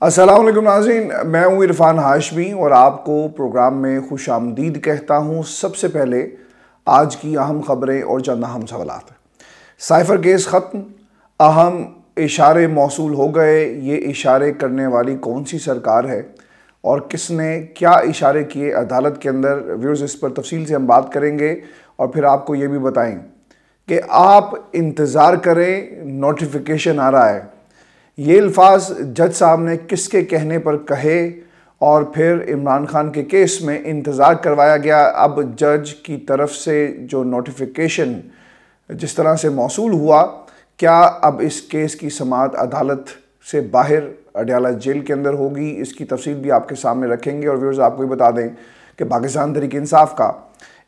السلام علیکم ناظرین، میں ہوں عرفان ہاشمی اور آپ کو پروگرام میں خوش آمدید کہتا ہوں۔ سب سے پہلے آج کی اہم خبریں اور چند اہم سوالات۔ سائفر کیس ختم، اہم اشارے موصول ہو گئے۔ یہ اشارے کرنے والی کون سی سرکار ہے اور کس نے کیا اشارے کیے عدالت کے اندر؟ ویورز، اس پر تفصیل سے ہم بات کریں گے اور پھر آپ کو یہ بھی بتائیں کہ آپ انتظار کریں، نوٹیفیکیشن آ رہا ہے۔ یہ الفاظ جج صاحب نے کس کے کہنے پر کہے اور پھر عمران خان کے کیس میں انتظار کروایا گیا۔ اب جج کی طرف سے جو نوٹیفیکیشن جس طرح سے موصول ہوا، کیا اب اس کیس کی سماعت عدالت سے باہر اڈیالہ جیل کے اندر ہوگی؟ اس کی تفصیل بھی آپ کے سامنے رکھیں گے۔ اور ویورز، آپ کو بھی بتا دیں کہ پاکستان تحریک انصاف کا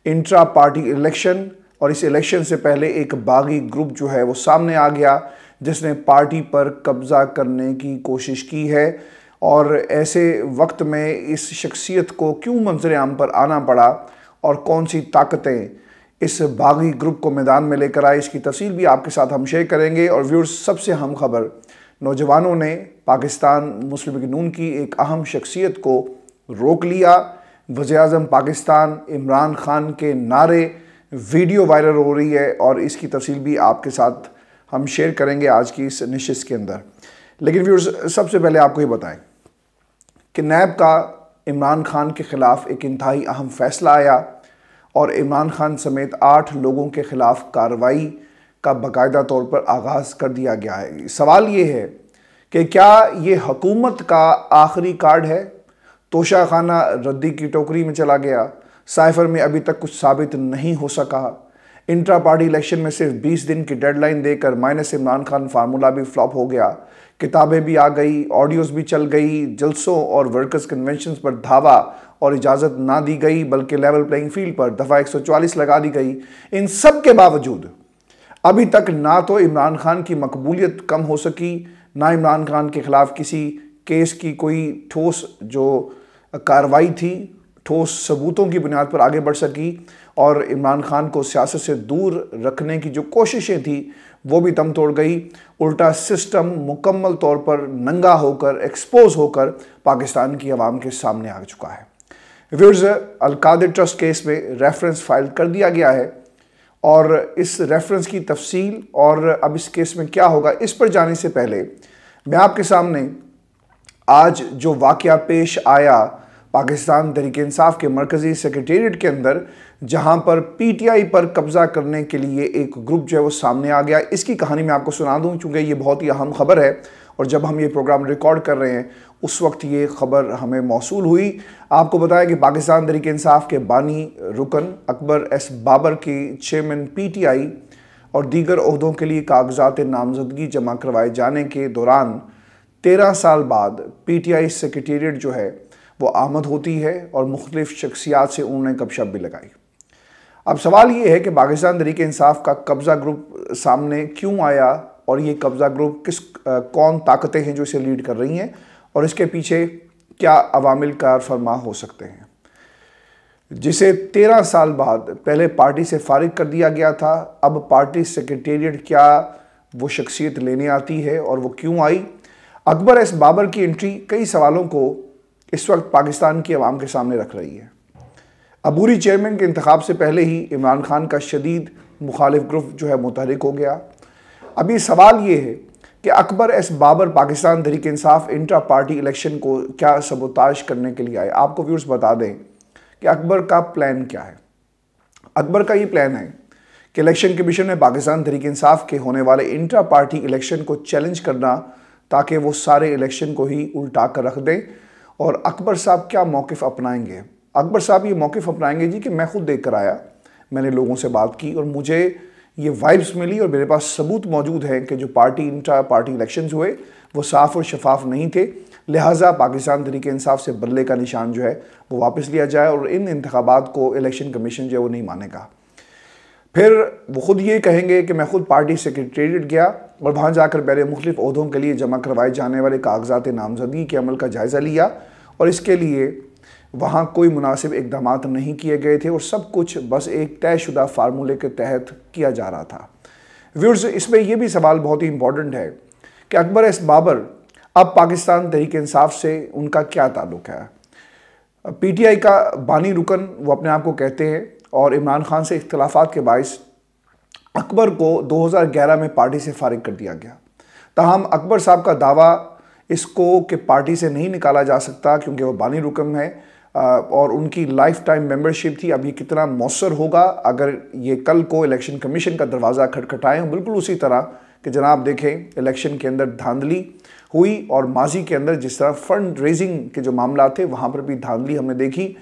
انٹرا پارٹی الیکشن اور اس الیکشن سے پہلے ایک باغی گروپ جو ہے وہ سامنے آ گیا جس نے پارٹی پر قبضہ کرنے کی کوشش کی ہے، اور ایسے وقت میں اس شخصیت کو کیوں منظر عام پر آنا پڑا اور کون سی طاقتیں اس باغی گروپ کو میدان میں لے کر آئے، اس کی تفصیل بھی آپ کے ساتھ ہم شیئر کریں گے۔ اور ویورز، سب سے اہم خبر، نوجوانوں نے پاکستان مسلم لیگ نون کی ایک اہم شخصیت کو روک لیا۔ وزیراعظم پاکستان عمران خان کے نعرے، ویڈیو وائرل ہو رہی ہے اور اس کی تفصیل بھی آپ کے ساتھ ہم شیئر کریں گے آج کی اس نشست کے اندر۔ لیکن ویورز، سب سے پہلے آپ کو یہ بتائیں کہ نیب کا عمران خان کے خلاف ایک انتہائی اہم فیصلہ آیا اور عمران خان سمیت 8 لوگوں کے خلاف کارروائی کا باقاعدہ طور پر آغاز کر دیا گیا ہے۔ سوال یہ ہے کہ کیا یہ حکومت کا آخری کارڈ ہے؟ توشہ خانہ ردی کی ٹوکری میں چلا گیا۔ سائفر میں ابھی تک کچھ ثابت نہیں ہو سکا۔ انٹرا پارٹی الیکشن میں صرف 20 دن کی ڈیڈ لائن دے کر مائنس عمران خان فارمولا بھی فلاپ ہو گیا۔ کتابیں بھی آ گئی، آڈیوز بھی چل گئی، جلسوں اور ورکرز کنونشنز پر دھاوا اور اجازت نہ دی گئی بلکہ لیول پلینگ فیلڈ پر دفعہ 144 لگا دی گئی۔ ان سب کے باوجود ابھی تک نہ تو عمران خان کی مقبولیت کم ہو سکی، نہ عمران خان کے خلاف کسی کیس کی کوئی ٹھوس جو کارروائی تھی، ٹھوس ثبوتوں کی بنیاد پر آگے بڑھ سکی، اور عمران خان کو سیاست سے دور رکھنے کی جو کوششیں تھیں وہ بھی دم توڑ گئی۔ الٹا سسٹم مکمل طور پر ننگا ہو کر، ایکسپوز ہو کر پاکستان کی عوام کے سامنے آ چکا ہے۔ ویورز، القادر ٹرسٹ کیس میں ریفرنس فائل کر دیا گیا ہے اور اس ریفرنس کی تفصیل اور اب اس کیس میں کیا ہوگا، اس پر جانے سے پہلے میں آپ کے سامنے آج جو واقعہ پیش آیا پاکستان تحریک انصاف کے مرکزی سیکریٹریٹ کے اندر، جہاں پر پی ٹی آئی پر قبضہ کرنے کے لیے ایک گروپ جو ہے وہ سامنے آ گیا، اس کی کہانی میں آپ کو سنا دوں چونکہ یہ بہت ہی اہم خبر ہے، اور جب ہم یہ پروگرام ریکارڈ کر رہے ہیں اس وقت یہ خبر ہمیں موصول ہوئی۔ آپ کو بتایا کہ پاکستان تحریک انصاف کے بانی رکن اکبر ایس بابر کی چیئرمین پی ٹی آئی اور دیگر عہدوں کے لیے کاغذات نامزدگی جمع کروائے جانے کے دوران 13 سال بعد پی ٹی آئی سیکریٹریٹ جو ہے وہ آمد ہوتی ہے اور مختلف شخصیات سے انہوں نے گپ شپ بھی لگائی۔ اب سوال یہ ہے کہ پاکستان تحریک انصاف کا قبضہ گروپ سامنے کیوں آیا اور یہ قبضہ گروپ کون طاقتیں ہیں جو اسے لیڈ کر رہی ہیں اور اس کے پیچھے کیا عوامل کار فرما ہو سکتے ہیں، جسے 13 سال بعد پہلے پارٹی سے فارغ کر دیا گیا تھا۔ اب پارٹی سیکریٹریٹ کیا وہ شخصیت لینے آتی ہے اور وہ کیوں آئی؟ اکبر ایس بابر کی انٹری کئی سوالوں کو اس وقت پاکستان کی عوام کے سامنے رکھ رہی ہے۔ عبوری چیئرمین کے انتخاب سے پہلے ہی عمران خان کا شدید مخالف گروپ جو ہے متحرک ہو گیا۔ اب یہ سوال یہ ہے کہ اکبر S Babar Pakistan Tehreek Insaf intra party election کو کیا سبوتاژ کرنے کے لیے آئے؟ آپ کو ویورز بتا دیں کہ اکبر کا پلان کیا ہے۔ اکبر کا یہ پلان ہے کہ الیکشن کمیشن میں پاکستان تحریک انصاف کے ہونے والے انٹرا پارٹی الیکشن کو چیلنج کرنا تاکہ وہ سارے الیکشن کو ہی الٹا کر رکھ دیں۔ اور اکبر صاحب کیا موقف اپنائیں گے؟ اکبر صاحب یہ موقف اپنائیں گے کہ میں خود دیکھ کر آیا، میں نے لوگوں سے بات کی اور مجھے یہ وائبز ملی اور میرے پاس ثبوت موجود ہیں کہ جو انٹرا پارٹی الیکشنز ہوئے وہ صاف اور شفاف نہیں تھے، لہٰذا پاکستان تحریک انصاف سے بدلے کا نشان جو ہے وہ واپس لیا جائے اور ان انتخابات کو الیکشن کمیشن جو ہے وہ نہیں مانے گا۔ پھر وہ خود یہ کہیں گے کہ میں خود پارٹی سیکریٹریٹ گیا اور وہاں جا کر پہلے مختلف عہدوں کے لیے جمع کروائے جانے والے کاغذات نامزدگی کے عمل کا جائزہ لیا اور اس کے لیے وہاں کوئی مناسب اقدامات نہیں کیے گئے تھے اور سب کچھ بس ایک طے شدہ فارمولے کے تحت کیا جا رہا تھا۔ ویورز، اس میں یہ بھی سوال بہت ہی امپورٹنٹ ہے کہ اکبر ایس بابر اب پاکستان تحریک انصاف سے ان کا کیا تعلق ہے؟ پی ٹی آئی کا بانی رکن وہ اپنے آپ کو کہتے ہیں، اور عمران خان سے اختلافات کے باعث اکبر کو 2011 میں پارٹی سے فارغ کر دیا گیا۔ تاہم اکبر صاحب کا دعویٰ اس کو کہ پارٹی سے نہیں نکالا جا سکتا کیونکہ وہ بانی رکن ہے اور ان کی لائف ٹائم ممبرشپ تھی۔ اب یہ کتنا مؤثر ہوگا اگر یہ کل کو الیکشن کمیشن کا دروازہ کھٹکھٹائیں، بالکل اسی طرح کہ جناب دیکھیں الیکشن کے اندر دھاندلی ہوئی، اور ماضی کے اندر جس طرح فنڈ ریزنگ کے جو معاملات تھے وہاں پر بھی دھاندلی ہم نے دیکھی،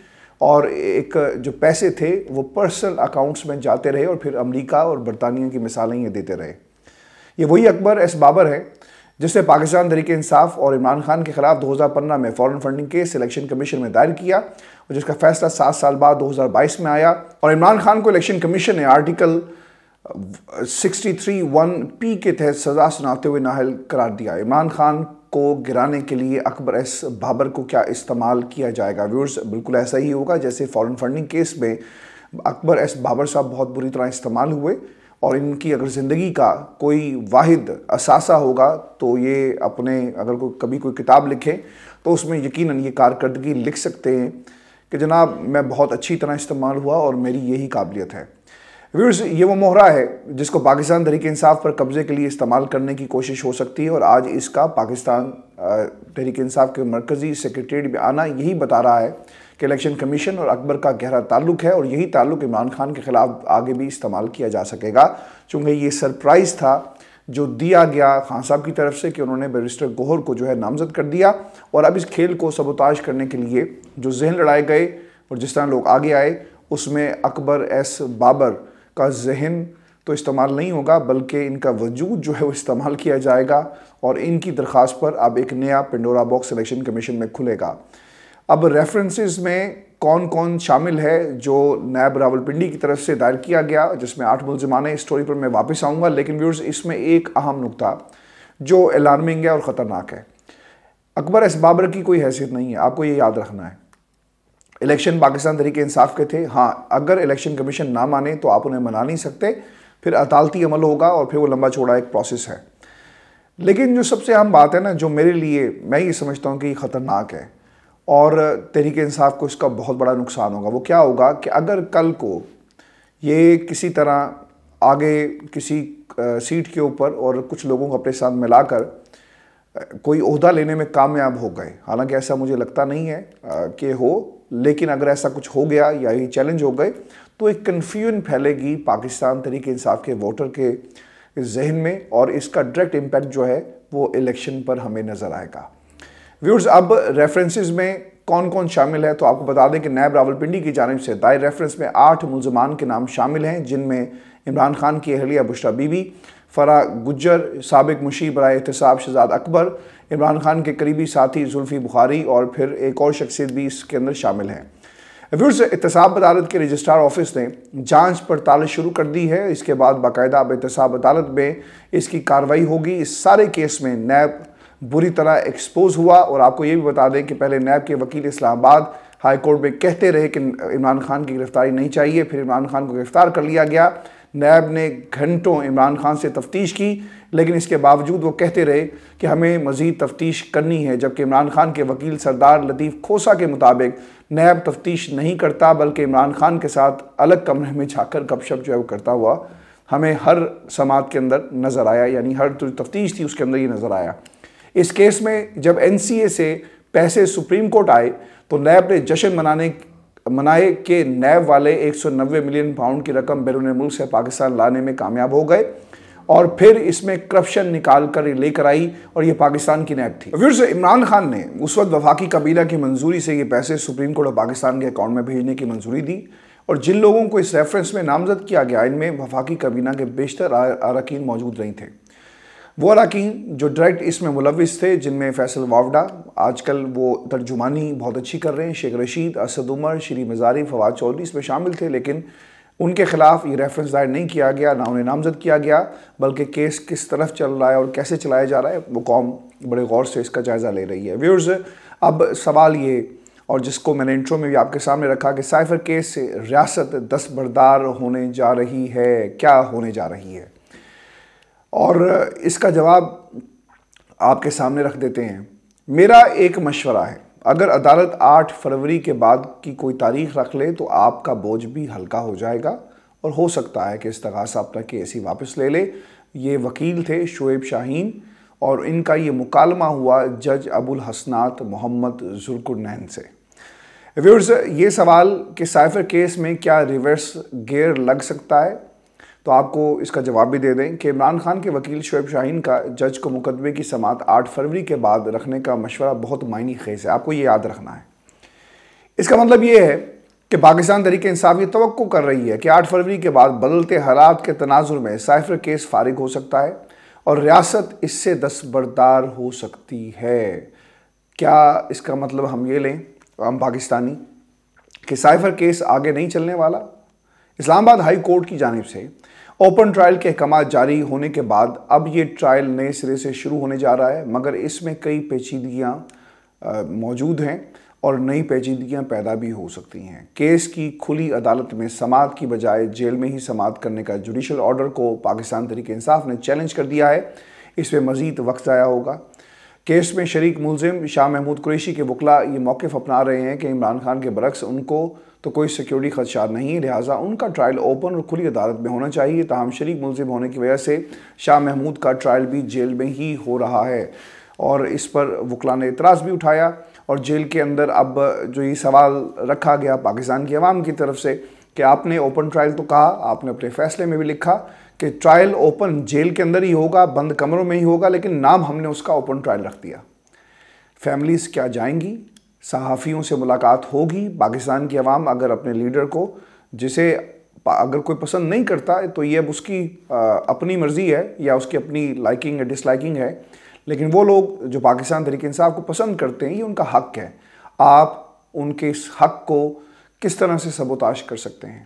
اور ایک جو پیسے تھے وہ پرسنل اکاؤنٹس میں جاتے رہے، اور پھر امریکہ اور برطانیہ کی مثالیں یہ دیتے رہے۔ یہ وہی اکبر ایس بابر ہے جس نے پاکستان تحریک انصاف اور عمران خان کے خلاف 2015 میں فورن فنڈنگ کیس الیکشن کمیشن میں دائر کیا، اور جس کا فیصلہ 7 سال بعد 2022 میں آیا، اور عمران خان کو الیکشن کمیشن نے آرٹیکل 63(1)P کے تحت سزا سناتے ہوئے نااہل قرار دیا۔ عمران خان کو گرانے کے لیے اکبر ایس بابر کو کیا استعمال کیا جائے گا؟ ویورز، بالکل ایسا ہی ہوگا جیسے فورن فنڈنگ کیس میں اکبر ایس بابر صاحب بہت بری طرح استعمال ہوئے، اور ان کی اگر زندگی کا کوئی واحد اثاثہ ہوگا تو یہ اپنے اگر کبھی کوئی کتاب لکھیں تو اس میں یقیناً یہ کارکردگی لکھ سکتے ہیں کہ جناب میں بہت اچھی طرح استعمال ہوا اور میری یہی قابلیت ہے۔ ویورز، یہ وہ مہرہ ہے جس کو پاکستان تحریک انصاف پر قبضے کے لیے استعمال کرنے کی کوشش ہو سکتی ہے، اور آج اس کا پاکستان تحریک انصاف کے مرکزی سیکریٹریٹ میں آنا یہی بتا رہا ہے کہ الیکشن کمیشن اور اکبر کا گہرا تعلق ہے، اور یہی تعلق عمران خان کے خلاف آگے بھی استعمال کیا جا سکے گا، چونکہ یہ سرپرائز تھا جو دیا گیا خان صاحب کی طرف سے کہ انہوں نے بیرسٹر گوہر کو جو ہے نامزد کر دیا، اور اب اس کھیل کو سبوتاژ کرنے کے لیے جو ذہن لڑائے گئے اور جس طرح لوگ آگے آئے، اس میں اکبر ایس بابر کا ذہن تو استعمال نہیں ہوگا بلکہ ان کا وجود جو ہے وہ استعمال کیا جائے گا، اور ان کی درخواست پر اب ایک نیا پنڈورا باکس الیکشن کمیشن میں کھلے گا۔ اب ریفرنسز میں کون کون شامل ہے جو نیب راولپنڈی کی طرف سے دائر کیا گیا، جس میں 8 ملزمان ہیں، اس سٹوری پر میں واپس آؤں گا، لیکن ویورز اس میں ایک اہم نقطہ جو الارمنگ ہے اور خطرناک ہے۔ اکبر ایس بابر کی کوئی حیثیت نہیں ہے، آپ کو یہ یاد رکھنا ہے۔ الیکشن پاکستان تحریک انصاف کے تھے، ہاں اگر الیکشن کمیشن نہ مانے تو آپ انہیں منا نہیں سکتے، پھر عدالتی عمل ہوگا اور پھر وہ لمبا چوڑا ایک پروسیس ہے۔ لیکن جو سب سے اہم بات ہے نا، جو میرے لیے میں یہ سمجھتا ہوں کہ یہ خطرناک ہے اور تحریک انصاف کو اس کا بہت بڑا نقصان ہوگا، وہ کیا ہوگا کہ اگر کل کو یہ کسی طرح آگے کسی سیٹ کے اوپر اور کچھ لوگوں کو اپنے ساتھ ملا کر کوئی عہدہ لینے میں کامیاب ہو گئے، حالانکہ ایسا مجھے لگتا نہیں ہے کہ ہو، لیکن اگر ایسا کچھ ہو گیا یا یہ چیلنج ہو گئے تو ایک کنفیوژن پھیلے گی پاکستان تحریک انصاف کے ووٹر کے ذہن میں، اور اس کا ڈائریکٹ امپیکٹ جو ہے وہ الیکشن پر ہمیں نظر آئے گا۔ ویورز، اب ریفرنسز میں کون کون شامل ہے تو آپ کو بتا دیں کہ نیب راولپنڈی کی جانب سے دائر ریفرنس میں 8 ملزمان کے نام شامل ہیں، جن میں عمران خان کی اہلیہ بشرا بی بی، فرا گجر، سابق مشیر برائے احتساب شہزاد اکبر، عمران خان کے قریبی ساتھی زلفی بخاری، اور پھر ایک اور شخصیت بھی اس کے اندر شامل ہیں۔ ویورز، احتساب عدالت کے رجسٹرار آفس نے جانچ پڑتال شروع کر دی ہے، اس کے بعد باقاعدہ اب احتساب عدالت میں اس کی کارروائی ہوگی۔ اس سارے کیس میں نیب بری طرح ایکسپوز ہوا، اور آپ کو یہ بھی بتا دیں کہ پہلے نیب کے وکیل اسلام آباد ہائی کورٹ میں کہتے رہے کہ عمران خان کی گرفتاری نہیں چاہیے، پھر عمران خان کو گرفتار کر لیا گیا۔ نیب نے گھنٹوں عمران خان سے تفتیش کی، لیکن اس کے باوجود وہ کہتے رہے کہ ہمیں مزید تفتیش کرنی ہے، جبکہ عمران خان کے وکیل سردار لطیف کھوسا کے مطابق نیب تفتیش نہیں کرتا بلکہ عمران خان کے ساتھ الگ کمرے میں جا کر گپ شپ جو ہے وہ کرتا ہوا ہمیں ہر سماعت کے اندر نظر آیا، یعنی ہر تفتیش تھی اس کے اندر یہ نظر آیا۔ اس کیس میں جب این سی اے سے پیسے سپریم کورٹ آئے تو نیب نے جشن منائے کہ نیب والے 190 ملین پاؤنڈ کی رقم بیرون ملک سے پاکستان لانے میں کامیاب ہو گئے، اور پھر اس میں کرپشن نکال کر لے کر آئی، اور یہ پاکستان کی نیب تھی۔ ویورز، عمران خان نے اس وقت وفاقی کابینہ کی منظوری سے یہ پیسے سپریم کورٹ اور پاکستان کے اکاؤنٹ میں بھیجنے کی منظوری دی، اور جن لوگوں کو اس ریفرنس میں نامزد کیا گیا ان میں وفاقی کابینہ کے بیشتر اراکین موجود نہیں تھے۔ وہ اراکین جو ڈائریکٹ اس میں ملوث تھے، جن میں فیصل واوڈا، آج کل وہ ترجمانی بہت اچھی کر رہے ہیں، شیخ رشید، اسد عمر، شری مزاری، فواد چودھری اس میں شامل تھے، لیکن ان کے خلاف یہ ریفرنس دائر نہیں کیا گیا، نہ انہیں نامزد کیا گیا، بلکہ کیس کس طرف چل رہا ہے اور کیسے چلایا جا رہا ہے وہ قوم بڑے غور سے اس کا جائزہ لے رہی ہے۔ ویورز، اب سوال یہ، اور جس کو میں نے انٹرو میں بھی آپ کے سامنے رکھا، کہ سائفر کیس سے ریاست دستبردار ہونے جا رہی ہے، کیا ہونے جا رہی ہے؟ اور اس کا جواب آپ کے سامنے رکھ دیتے ہیں۔ میرا ایک مشورہ ہے، اگر عدالت 8 فروری کے بعد کی کوئی تاریخ رکھ لے تو آپ کا بوجھ بھی ہلکا ہو جائے گا اور ہو سکتا ہے کہ استغاثہ اپنا کیس ہی واپس لے لے۔ یہ وکیل تھے شعیب شاہین اور ان کا یہ مکالمہ ہوا جج ابو الحسنات محمد ذوالقرنین سے۔ ویورز، یہ سوال کہ سائفر کیس میں کیا ریورس گیئر لگ سکتا ہے، تو آپ کو اس کا جواب بھی دے دیں کہ عمران خان کے وکیل شعیب شاہین کا جج کو مقدمے کی سماعت 8 فروری کے بعد رکھنے کا مشورہ بہت معنی خیز ہے۔ آپ کو یہ یاد رکھنا ہے۔ اس کا مطلب یہ ہے کہ پاکستان تحریک انصاف یہ توقع کر رہی ہے کہ 8 فروری کے بعد بدلتے حالات کے تناظر میں سائفر کیس فارغ ہو سکتا ہے اور ریاست اس سے دستبردار ہو سکتی ہے۔ کیا اس کا مطلب ہم یہ لیں، ہم پاکستانی، کہ سائفر کیس آگے نہیں چلنے والا؟ اسلام آباد ہائی کورٹ کی جانب سے اوپن ٹرائل کے احکامات جاری ہونے کے بعد اب یہ ٹرائل نئے سرے سے شروع ہونے جا رہا ہے، مگر اس میں کئی پیچیدگیاں موجود ہیں اور نئی پیچیدگیاں پیدا بھی ہو سکتی ہیں۔ کیس کی کھلی عدالت میں سماعت کی بجائے جیل میں ہی سماعت کرنے کا جوڈیشل آرڈر کو پاکستان تحریک انصاف نے چیلنج کر دیا ہے۔ اس میں مزید وقت ضائع ہوگا۔ کیس میں شریک ملزم شاہ محمود قریشی کے وکلاء یہ موقف اپنا رہے ہیں کہ عمران خان کے برعکس ان کو تو کوئی سیکیورٹی خدشات نہیں، لہٰذا ان کا ٹرائل اوپن اور کھلی عدالت میں ہونا چاہیے۔ تاہم شریک ملزم ہونے کی وجہ سے شاہ محمود کا ٹرائل بھی جیل میں ہی ہو رہا ہے اور اس پر وکلاء نے اعتراض بھی اٹھایا اور جیل کے اندر اب جو یہ سوال رکھا گیا پاکستان کی عوام کی طرف سے کہ آپ نے اوپن ٹرائل تو کہا، آپ نے اپنے فیصلے میں بھی لکھا کہ ٹرائل اوپن جیل کے اندر ہی ہوگا، بند کمروں میں ہی ہوگا، لیکن نام ہم نے اس کا اوپن ٹرائل رکھ دیا۔ فیملیز کیا جائیں گی؟ صحافیوں سے ملاقات ہوگی؟ پاکستان کی عوام اگر اپنے لیڈر کو، جسے اگر کوئی پسند نہیں کرتا تو یہ اب اس کی اپنی مرضی ہے یا اس کی اپنی لائکنگ یا ڈس لائکنگ ہے، لیکن وہ لوگ جو پاکستان تحریک انصاف کو پسند کرتے ہیں یہ ان کا حق ہے۔ آپ ان کے اس حق کو کس طرح سے سبوتاش کر سکتے ہیں؟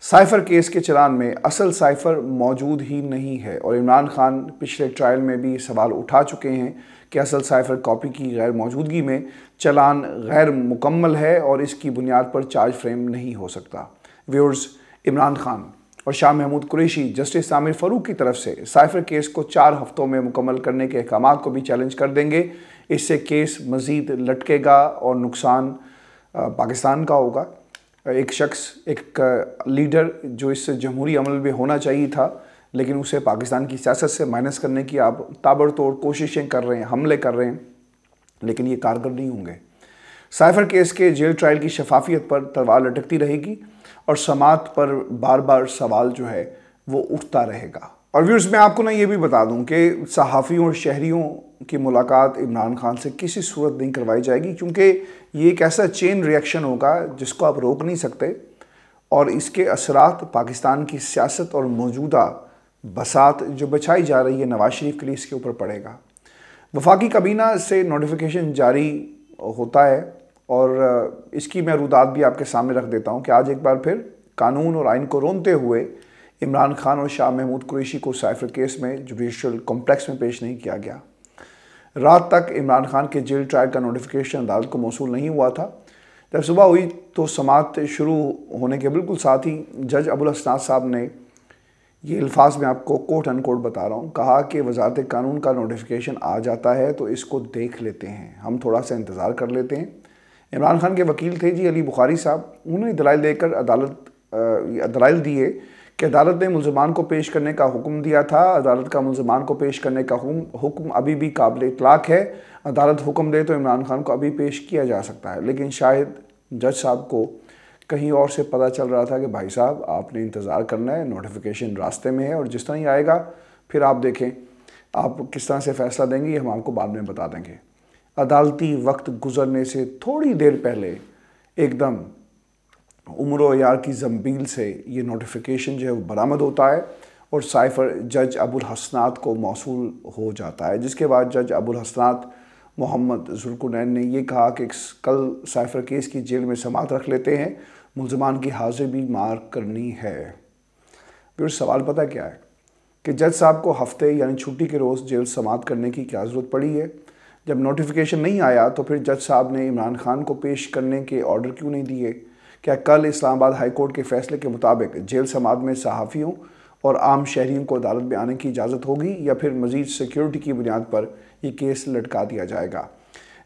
سائفر کیس کے چلان میں اصل سائفر موجود ہی نہیں ہے اور عمران خان پچھلے ٹرائل میں بھی سوال اٹھا چکے ہیں کہ اصل سائفر کاپی کی غیر موجودگی میں چلان غیر مکمل ہے اور اس کی بنیاد پر چارج فریم نہیں ہو سکتا۔ ویورز، عمران خان اور شاہ محمود قریشی جسٹس عامر فاروق کی طرف سے سائفر کیس کو 4 ہفتوں میں مکمل کرنے کے احکامات کو بھی چیلنج کر دیں گے۔ اس سے کیس مزید لٹکے گا اور نقصان پاکستان کا ہوگا۔ ایک شخص، ایک لیڈر جو اس سے جمہوری عمل میں ہونا چاہیے تھا، لیکن اسے پاکستان کی سیاست سے مائنس کرنے کی آپ تابڑتوڑ کوششیں کر رہے ہیں، حملے کر رہے ہیں، لیکن یہ کارگر نہیں ہوں گے۔ سائفر کیس کے جیل ٹرائل کی شفافیت پر تلوار لٹکتی رہے گی اور سماعت پر بار بار سوال جو ہے وہ اٹھتا رہے گا۔ اور ویورز، میں آپ کو یہ بھی بتا دوں کہ صحافیوں اور شہریوں کی ملاقات عمران خان سے کسی صورت نہیں کروائی جائے گی، کیونکہ یہ ایک ایسا چین ری ایکشن ہوگا جس کو آپ روک نہیں سکتے اور اس کے اثرات پاکستان کی سیاست اور موجودہ بساط جو بچھائی جا رہی ہے نواز شریف کے لیے اس کے اوپر پڑے گا۔ وفاقی کابینہ سے نوٹیفیکیشن جاری ہوتا ہے اور اس کی میں رودات بھی آپ کے سامنے رکھ دیتا ہوں کہ آج ایک بار پھر قانون اور آئین کو رونتے ہوئے عمران خان اور شاہ محمود قریشی کو سائفر کیس میں جوڈیشل کمپلیکس میں پیش نہیں کیا گیا۔ رات تک عمران خان کے جیل ٹرائل کا نوٹیفیکیشن عدالت کو موصول نہیں ہوا تھا۔ جب صبح ہوئی تو سماعت شروع ہونے کے بالکل ساتھ ہی جج ابو الحسنات صاحب نے یہ الفاظ میں آپ کو کوٹ ان کوٹ بتا رہا ہوں، کہا کہ وزارت قانون کا نوٹیفیکیشن آ جاتا ہے تو اس کو دیکھ لیتے ہیں، ہم تھوڑا سا انتظار کر لیتے ہیں۔ عمران خان کے وکیل تھے جی علی بخاری صاحب، انہوں نے دلائل دے کر دلائل دیے کہ عدالت نے ملزمان کو پیش کرنے کا حکم دیا تھا، عدالت کا ملزمان کو پیش کرنے کا حکم ابھی بھی قابل اطلاق ہے، عدالت حکم دے تو عمران خان کو ابھی پیش کیا جا سکتا ہے۔ لیکن شاید جج صاحب کو کہیں اور سے پتہ چل رہا تھا کہ بھائی صاحب آپ نے انتظار کرنا ہے، نوٹیفیکیشن راستے میں ہے اور جس طرح ہی آئے گا پھر آپ دیکھیں آپ کس طرح سے فیصلہ دیں گے، یہ ہم آپ کو بعد میں بتا دیں گے۔ عدالتی وقت گزرنے سے تھوڑی دیر پہلے ایک دم عمر و عیار کی زنبیل سے یہ نوٹیفیکیشن جو ہے وہ برآمد ہوتا ہے اور سائفر جج ابو الحسنات کو موصول ہو جاتا ہے، جس کے بعد جج ابو الحسنات محمد ذوالقرنین نے یہ کہا کہ کل سائفر کیس کی جیل میں سماعت رکھ لیتے ہیں، ملزمان کی حاضری بھی مارک کرنی ہے۔ پھر سوال پتہ کیا ہے کہ جج صاحب کو ہفتے یعنی چھٹی کے روز جیل سماعت کرنے کی کیا ضرورت پڑی ہے؟ جب نوٹیفیکیشن نہیں آیا تو پھر جج صاحب نے عمران خان کو پیش کرنے کے آرڈر کیوں نہیں دیے؟ کیا کل اسلام آباد ہائی کورٹ کے فیصلے کے مطابق جیل سماعت میں صحافیوں اور عام شہریوں کو عدالت میں آنے کی اجازت ہوگی یا پھر مزید سیکیورٹی کی بنیاد پر یہ کیس لٹکا دیا جائے گا؟